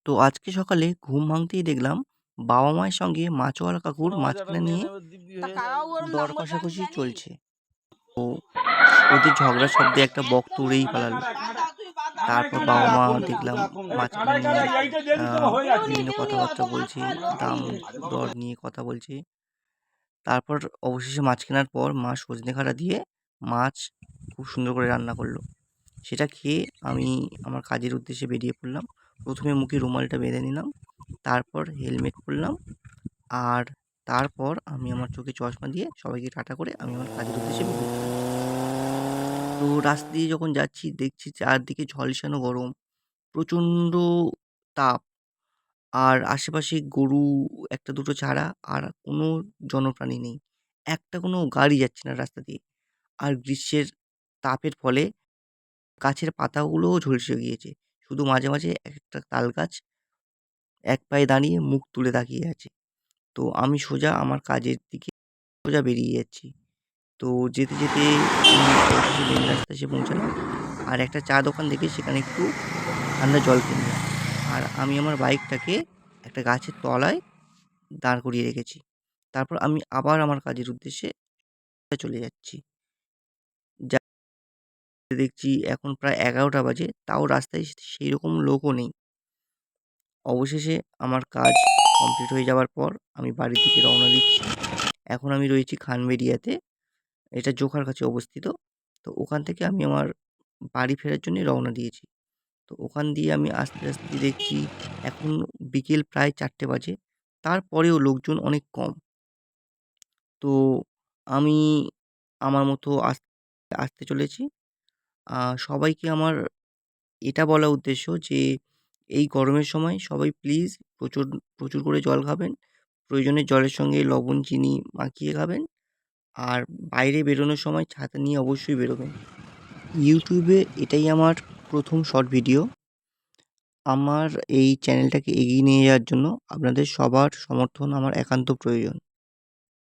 তো আজকে সকালে ঘুম ভাঙতেই দেখলাম বাবা-মায়ের সঙ্গে মাছওয়ালা কাকুর কোনো মাছ বাজার কিনা নিয়ে দিব্যি তা হয়ে যাবে কাকাও ওরম দর নাম্বার জানি কষাকষি জানি চলছে। তো ওদের ঝগড়ার শব্দে একটা বক তো উড়েই পালালো। তারপর বাবা-মা দেখলাম মাছ কিনা নিয়ে আ বিভিন্ন কথাবার্তা বলছে, দাম দর নিয়ে কথা বলছে। তারপর অবশেষে মাছ কেনার পর মা সজনে খাঁটা দিয়ে মাছ খুব সুন্দর করে রান্না করল। সেটা খেয়ে আমি আমার কাজের উদ্দেশ্যে বেরিয়ে পড়লাম। ১ম এ মুখে রুমালটা বেঁধে নিলাম। তারপর হেলমেট পরলাম। আর তারপর আমি আমার চোখে চশমা দিয়ে সবাইকে টাটা করে আমি আমার কাজের উদ্দেশ্যে বেরিয়ে পড়লাম। তো রাস্তা দিয়ে যখন যাচ্ছি দেখছি চারদিকে ঝলসানো গরম, প্রচণ্ড তাপ। আর আশেপাশে গরু ১ টা ২ টো ছাড়া আর কোনো জনপ্রাণী নেই। একটা কোনো গাড়ি যাচ্ছে না রাস্তা দিয়ে। আর গ্রীষ্মের তাপের ফলে গাছের পাতাগুলোও ঝলসে গিয়েছে। শুধু মাঝে, মাঝে একেকটা তাল গাছ এক পায়ে দাঁড়িয়ে মুখ তুলে তাকিয়ে আছে। তো আমি সোজা আমার কাজের দিকে সোজা বেরিয়ে যাচ্ছি। তো যেতে, যেতে আমি অবশেষে মেন রাস্তায় এসে পৌঁছালাম। আর একটা চা দোকান দেখে সেখানে একটু ঠান্ডা জল কিনলাম। আর আমি আমার বাইকটাকে একটা গাছের তলায় দাঁড় করিয়ে রেখেছি। তারপর আমি আবার আমার কাজের উদ্দেশ্যে চলে যাচ্ছি। দেখছি এখন প্রায় ১১টা বাজে, তাও রাস্তায় সেইরকম লোকও নেই। অবশেষে আমার কাজ কমপ্লিট হয়ে যাওয়ার পর আমি বাড়ির দিকে রওনা দিচ্ছি। এখন আমি রয়েছি খানবেড়িয়াতে। এটা জোখার কাছে অবস্থিত। তো ওখান থেকে আমি আমার বাড়ি ফেরার জন্যে রওনা দিয়েছি। তো ওখান দিয়ে আমি আস্তে, আস্তে দেখছি এখন বিকেল প্রায় ৪টে বাজে। তারপরেও লোকজন অনেক কম। তো আমি আমার মতো আসতে চলেছি। সবাইকে আমার এটা বলা উদ্দেশ্য যে এই গরমের সময় সবাই প্লিজ প্রচুর, প্রচুর করে জল খাবেন। প্রয়োজনে জলের সঙ্গে লবণ, চিনি মাখিয়ে খাবেন। আর বাইরে বেরোনোর সময় ছাতা নিয়ে অবশ্যই বেরোবেন। YouTube এ এটাই আমার ১ম শর্ট ভিডিও। আমার এই চ্যানেলটাকে এগিয়ে নিয়ে যাওয়ার জন্য আপনাদের সবার সমর্থন আমার একান্ত প্রয়োজন।